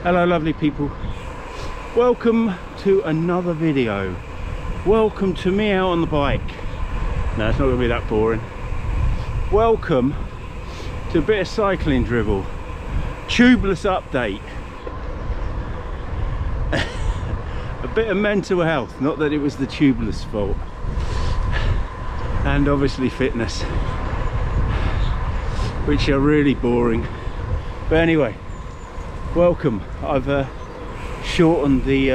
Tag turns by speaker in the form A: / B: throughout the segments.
A: Hello lovely people, welcome to another video. Welcome to me out on the bike. No, it's not going to be that boring. Welcome to a bit of cycling drivel. Tubeless update. A bit of mental health, not that it was the tubeless fault. And obviously fitness, which are really boring. But anyway, welcome. I've shortened the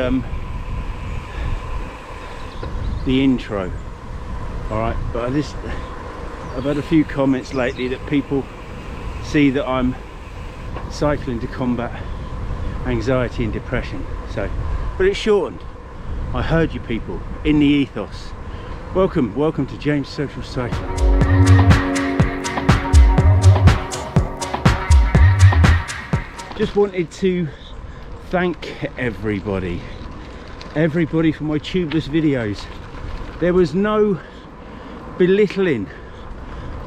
A: intro. All right, but I've had a few comments lately that people see that I'm cycling to combat anxiety and depression. So, but it's shortened. I heard you people in the ethos. Welcome to James Social Cycling. Just wanted to thank everybody for my tubeless videos. There was no belittling,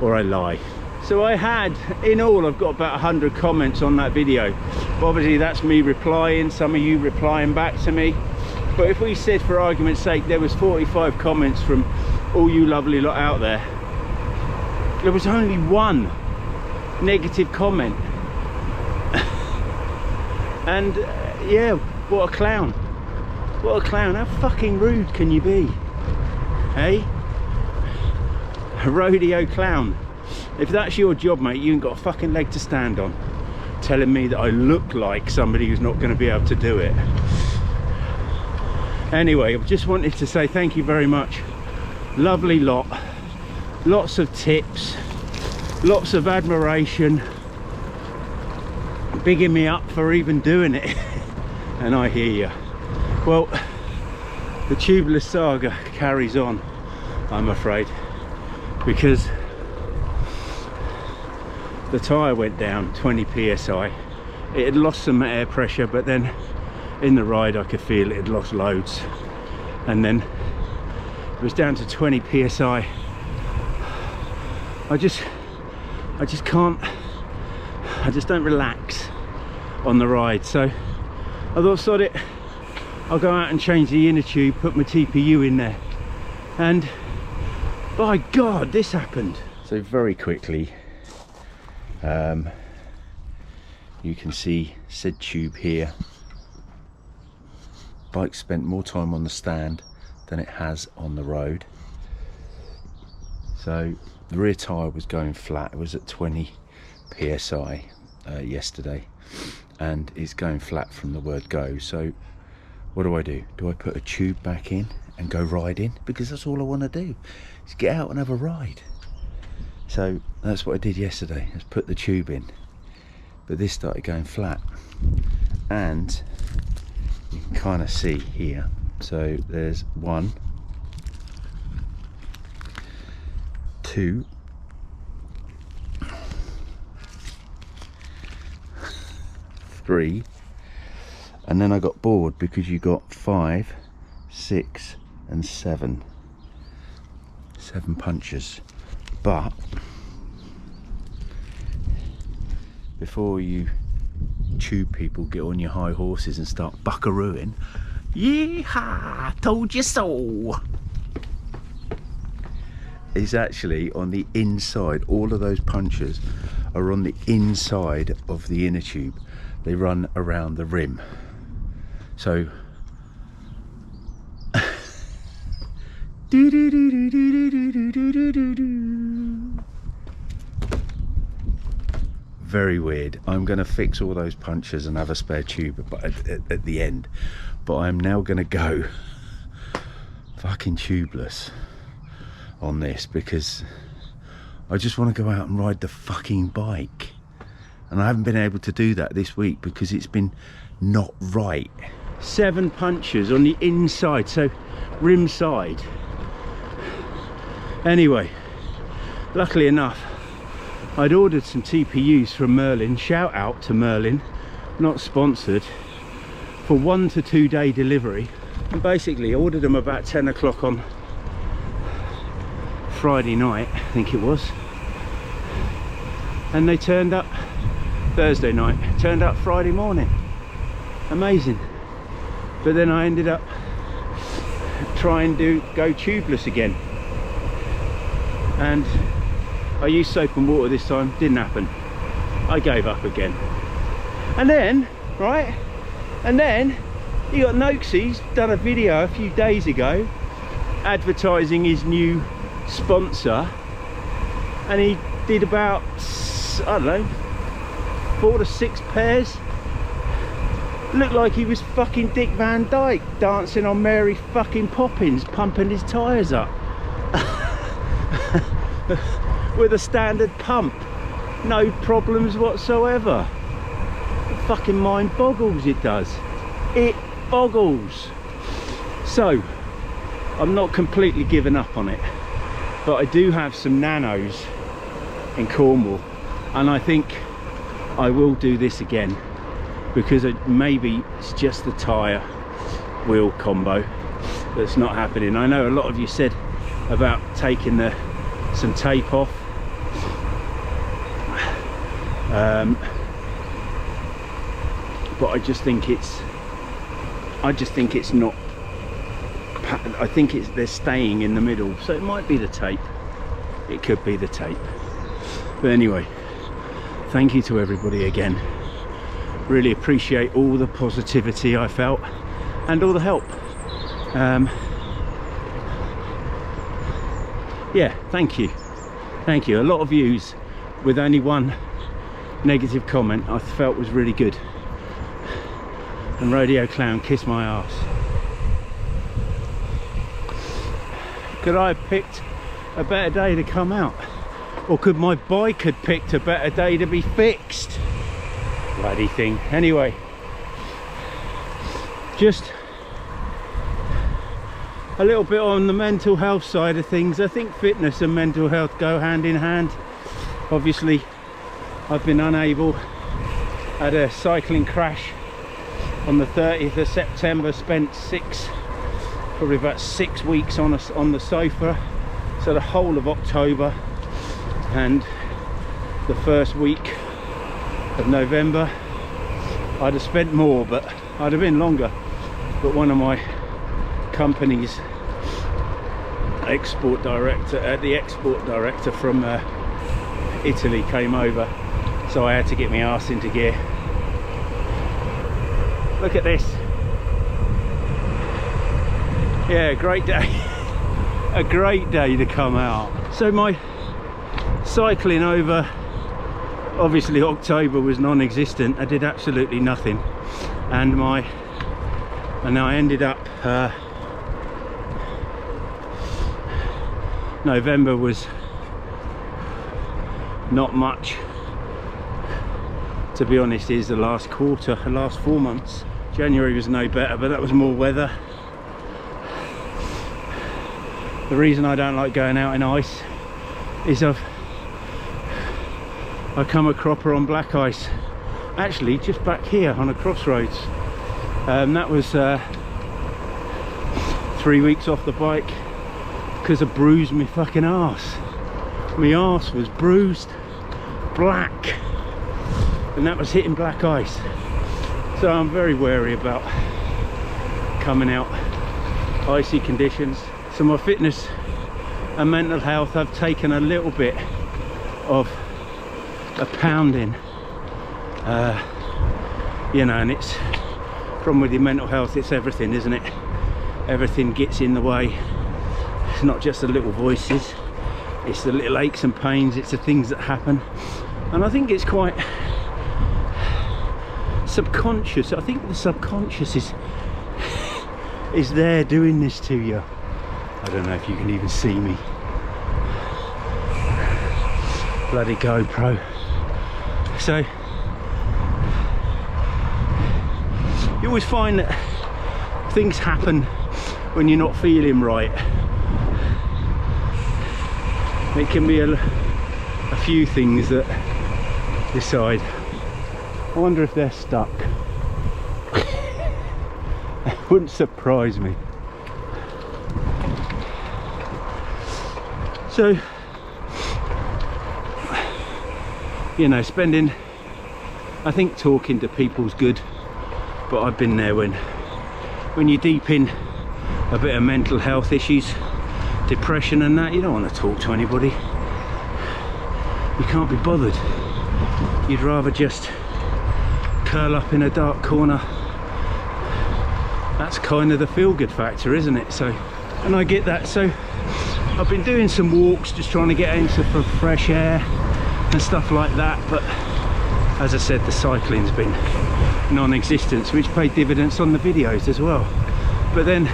A: or I lie. So I had, in all, I've got about 100 comments on that video. But obviously that's me replying, some of you replying back to me. But if we said, for argument's sake, there was 45 comments from all you lovely lot out there, there was only one negative comment. And yeah, what a clown. What a clown. How fucking rude can you be? Hey? A rodeo clown. If that's your job, mate, you ain't got a fucking leg to stand on. Telling me that I look like somebody who's not going to be able to do it. Anyway, I just wanted to say thank you very much. Lovely lot. Lots of tips. Lots of admiration. Bigging me up for even doing it. And I hear you. Well, the tubeless saga carries on, I'm afraid, because the tyre went down 20 psi. It had lost some air pressure, but then in the ride I could feel it had lost loads, and then it was down to 20 psi. I just don't relax on the ride, so I thought, sod it, I'll go out and change the inner tube, put my TPU in there, and by God, this happened. So very quickly, you can see said tube here. Bike spent more time on the stand than it has on the road. So the rear tyre was going flat. It was at 20 psi yesterday, and it's going flat from the word go. So what do? Do I put a tube back in and go riding? Because that's all I want to do, is get out and have a ride. So that's what I did yesterday, is put the tube in, but this started going flat, and you can kind of see here. So there's 1, 2, 3, and then I got bored because you got 5, 6 and 7 punches. But before you tube people get on your high horses and start buckarooing, yeehaw, told you so, is actually on the inside. All of those punches are on the inside of the inner tube. They run around the rim. So very weird. I'm going to fix all those punches and have a spare tube at the end, but I'm now going to go fucking tubeless on this because I just want to go out and ride the fucking bike, and I haven't been able to do that this week because it's been not right. 7 punches on the inside, so rim side. Anyway, luckily enough, I'd ordered some TPUs from Merlin. Shout out to Merlin, not sponsored, for 1 to 2 day delivery. And basically ordered them about 10 o'clock on Friday night, I think it was, and they turned up Thursday night, turned up Friday morning. amazing. But then I ended up trying to go tubeless again, and I used soap and water this time. Didn't happen. I gave up again. And then, right, and then you got Noxie's done a video a few days ago advertising his new sponsor, and he did about, I don't know, 4 to 6 pairs. Looked like he was fucking Dick Van Dyke dancing on Mary fucking Poppins, pumping his tyres up with a standard pump, no problems whatsoever. It fucking mind boggles, it does. It boggles. So I'm not completely giving up on it, but I do have some nanos in Cornwall, and I think I will do this again, because maybe it's just the tyre wheel combo that's not happening. I know a lot of you said about taking some tape off, but I just think it's not. I think they're staying in the middle, so it might be the tape. It could be the tape. But anyway, thank you to everybody again. Really appreciate all the positivity I felt and all the help. Yeah, thank you. A lot of views with only one negative comment I felt was really good. And Rodeo Clown, kiss my ass. Could I have picked a better day to come out? Or could my bike have picked a better day to be fixed? Bloody thing. Anyway, just a little bit on the mental health side of things. I think fitness and mental health go hand in hand. Obviously, I've been unable. I had a cycling crash on the 30th of September, spent probably about 6 weeks on the sofa, so the whole of October and the first week of November. I'd have spent more, but I'd have been longer, but one of my company's the export director from Italy came over, so I had to get my arse into gear. Look at this. Yeah, great day. A great day to come out. So my cycling over, obviously October was non-existent. I did absolutely nothing, and I ended up November was not much, to be honest. Is the last quarter, the last 4 months. January was no better, but that was more weather. The reason I don't like going out in ice is I come a cropper on black ice, actually just back here on a crossroads. That was 3 weeks off the bike because I bruised my fucking arse. My arse was bruised black, and that was hitting black ice. So I'm very wary about coming out icy conditions. So my fitness and mental health, I've taken a little bit of a pounding, you know, and it's problem with your mental health, it's everything, isn't it? Everything gets in the way. It's not just the little voices, it's the little aches and pains, it's the things that happen. And I think it's quite subconscious. I think the subconscious is there doing this to you. I don't know if you can even see me. Bloody GoPro. So you always find that things happen when you're not feeling right. It can be a few things that decide. I wonder if they're stuck. It wouldn't surprise me. So, you know, I think talking to people's good. but I've been there when you're deep in a bit of mental health issues, depression and that. You don't want to talk to anybody. You can't be bothered. You'd rather just curl up in a dark corner. That's kind of the feel-good factor, isn't it? So, and I get that. So I've been doing some walks, just trying to get into fresh air and stuff like that, but as I said, the cycling's been non-existent, which paid dividends on the videos as well. But then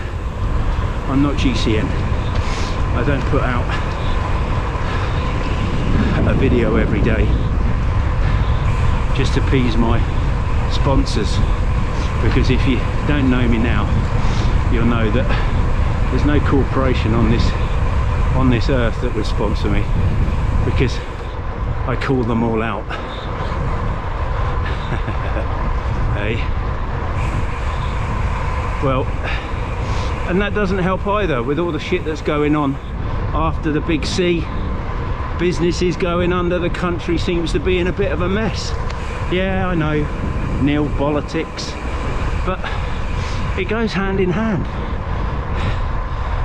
A: I'm not GCN. I don't put out a video every day just to appease my sponsors, because if you don't know me now, you'll know that there's no corporation on this earth that would sponsor me, because I call them all out. Hey, well, and that doesn't help either with all the shit that's going on after the big C. Businesses going under, the country seems to be in a bit of a mess. Yeah, I know, nil politics, but it goes hand in hand.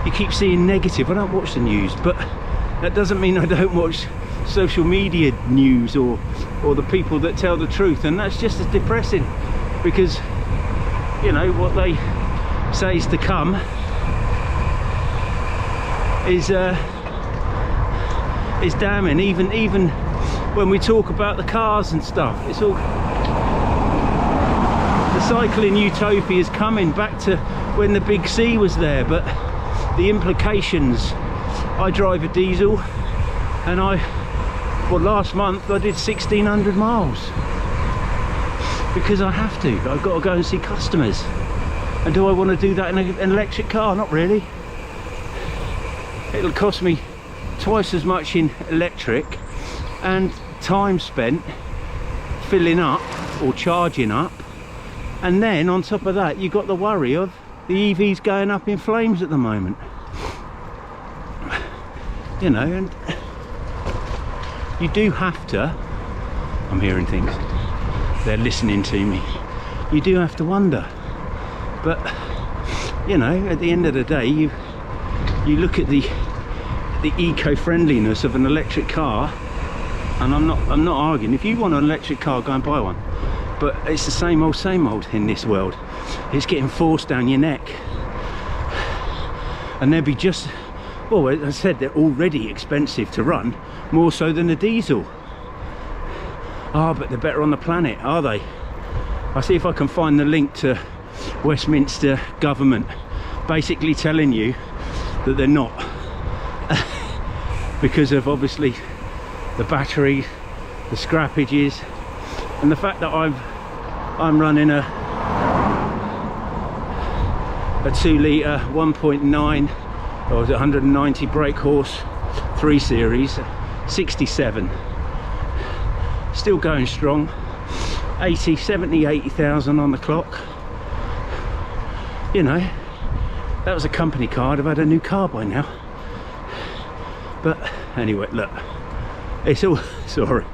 A: You keep seeing negative. I don't watch the news, but that doesn't mean I don't watch social media news or the people that tell the truth, and that's just as depressing, because you know what they say is to come is damning. Even when we talk about the cars and stuff, it's all, the cycling utopia is coming back to when the big C was there, but the implications. I drive a diesel, and last month I did 1,600 miles because I have to. I've got to go and see customers, and do I want to do that in an electric car? Not really. It'll cost me twice as much in electric, and time spent filling up or charging up, and then on top of that you've got the worry of the EVs going up in flames at the moment, you know. And you do have to, I'm hearing things, they're listening to me, you do have to wonder, but you know, at the end of the day, you look at the eco-friendliness of an electric car, and I'm not arguing. If you want an electric car, go and buy one, but it's the same old in this world. It's getting forced down your neck, and they'll be just, well, as I said, they're already expensive to run, more so than a diesel. Ah, but they're better on the planet, are they? I'll see if I can find the link to Westminster government basically telling you that they're not, because of obviously the battery, the scrappages, and the fact that I'm running a 2 litre 1.9, or was it 190 brake horse 3 series, 67, still going strong, 80,000 on the clock. You know, that was a company car. I'd have had a new car by now. But anyway, look, it's all, sorry,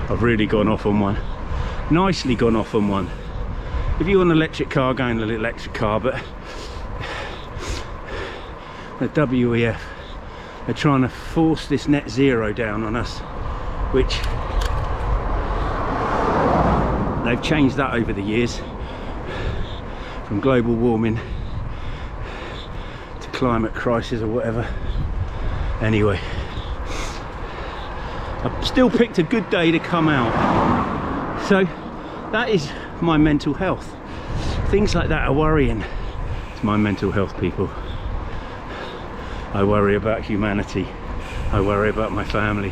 A: I've really gone off on one, nicely gone off on one. If you want an electric car, go in an electric car, but the WEF, they're trying to force this net zero down on us, which they've changed that over the years, from global warming to climate crisis or whatever. Anyway, I've still picked a good day to come out, so that is my mental health. Things like that are worrying. It's my mental health, people. I worry about humanity, I worry about my family.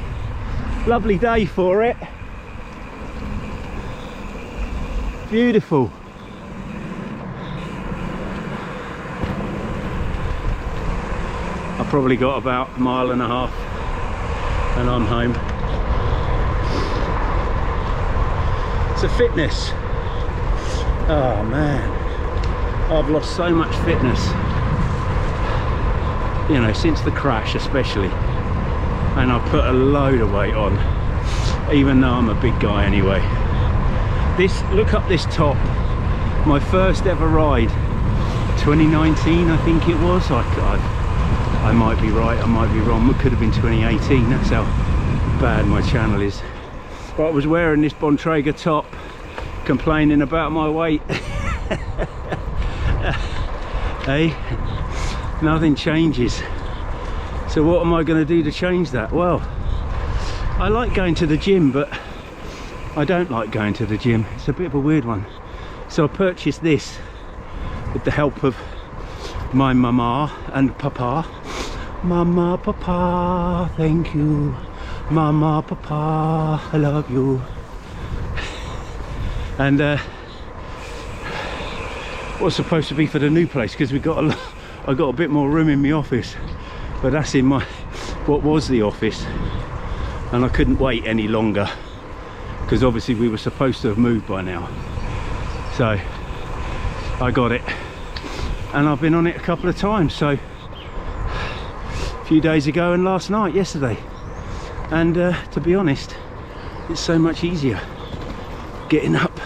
A: Lovely day for it, beautiful. I've probably got about a mile and a half and I'm home. So fitness, oh man, I've lost so much fitness, you know, since the crash especially, and I've put a load of weight on, even though I'm a big guy anyway. This, look up this top, my first ever ride, 2019 I think it was. I might be right, I might be wrong, it could have been 2018, that's how bad my channel is. But I was wearing this Bontrager top, complaining about my weight. Hey, nothing changes. So what am I going to do to change that? Well, I like going to the gym, but I don't like going to the gym. It's a bit of a weird one. So I purchased this with the help of my mama and papa. Mama, papa, thank you. Mama, papa, I love you. And what's supposed to be for the new place, because I got a bit more room in my office, but that's in my what was the office, and I couldn't wait any longer because obviously we were supposed to have moved by now. So I got it, and I've been on it a couple of times. So a few days ago and last night, yesterday, and to be honest, it's so much easier getting up,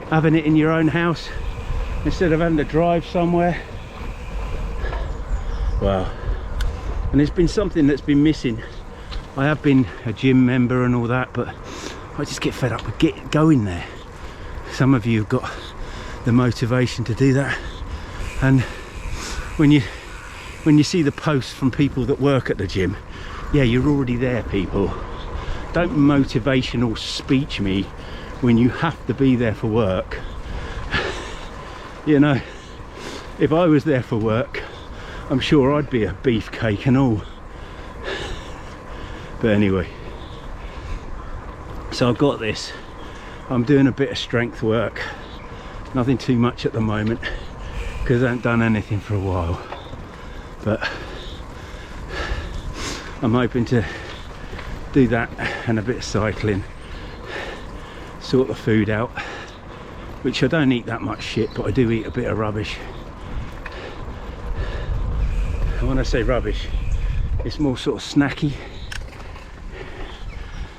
A: having it in your own house instead of having to drive somewhere. Wow. And it's been something that's been missing. I have been a gym member and all that, but I just get fed up with going there. Some of you have got the motivation to do that, and when you see the posts from people that work at the gym, yeah, you're already there, people. Don't motivational speech me when you have to be there for work. You know, if I was there for work, I'm sure I'd be a beefcake and all. But anyway, so I've got this. I'm doing a bit of strength work, nothing too much at the moment because I haven't done anything for a while, but I'm hoping to do that and a bit of cycling, sort the food out, which I don't eat that much shit, but I do eat a bit of rubbish. And when I say rubbish, it's more sort of snacky.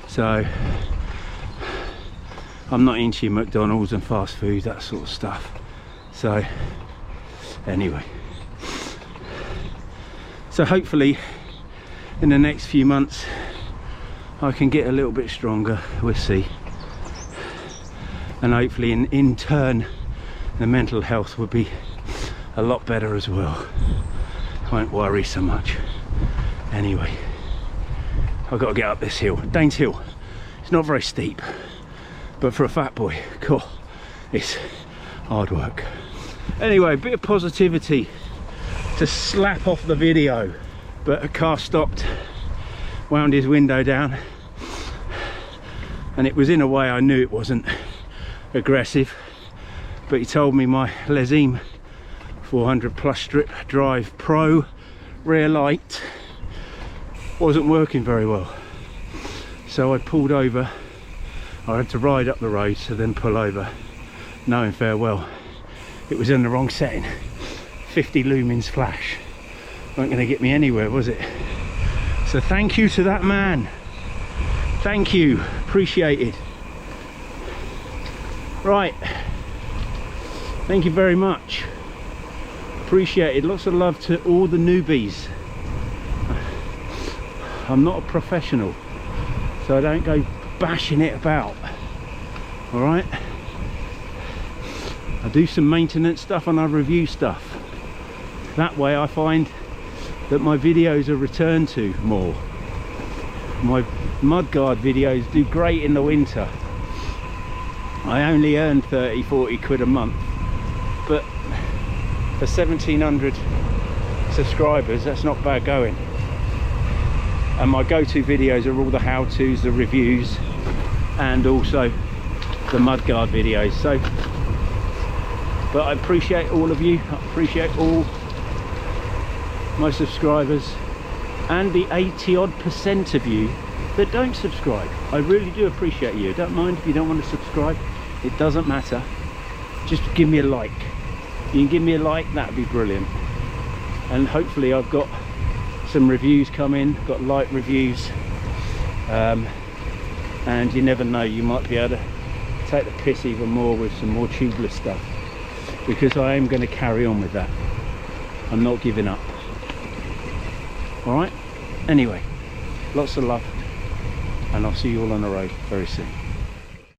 A: So I'm not into McDonald's and fast food, that sort of stuff. So anyway, so hopefully in the next few months I can get a little bit stronger, we'll see. And hopefully in turn the mental health will be a lot better as well. I won't worry so much. Anyway, I've got to get up this hill, Danes Hill. It's not very steep, but for a fat boy, cool, it's hard work. Anyway, a bit of positivity to slap off the video, but a car stopped, wound his window down, and it was in a way I knew it wasn't aggressive, but he told me my Lezime 400 plus strip drive pro rear light wasn't working very well. So I pulled over. I had to ride up the road to then pull over, knowing farewell it was in the wrong setting. 50 lumens flash weren't going to get me anywhere, was it? So thank you to that man, thank you, appreciated. Right, thank you very much, appreciated. Lots of love to all the newbies. I'm not a professional, so I don't go bashing it about. All right, I do some maintenance stuff and I review stuff. That way I find that my videos are returned to more. My mudguard videos do great in the winter. I only earn 30-40 quid a month, but for 1,700 subscribers, that's not bad going. And my go-to videos are all the how-tos, the reviews, and also the mudguard videos. So, but I appreciate all of you. I appreciate all my subscribers and the 80-odd% of you that don't subscribe. I really do appreciate you. Don't mind if you don't want to subscribe, it doesn't matter. Just give me a like. You can give me a like, that'd be brilliant. And hopefully I've got some reviews coming, got light reviews, and you never know, you might be able to take the piss even more with some more tubeless stuff. because I am going to carry on with that. I'm not giving up. All right, anyway, lots of love, and I'll see you all on the road very soon.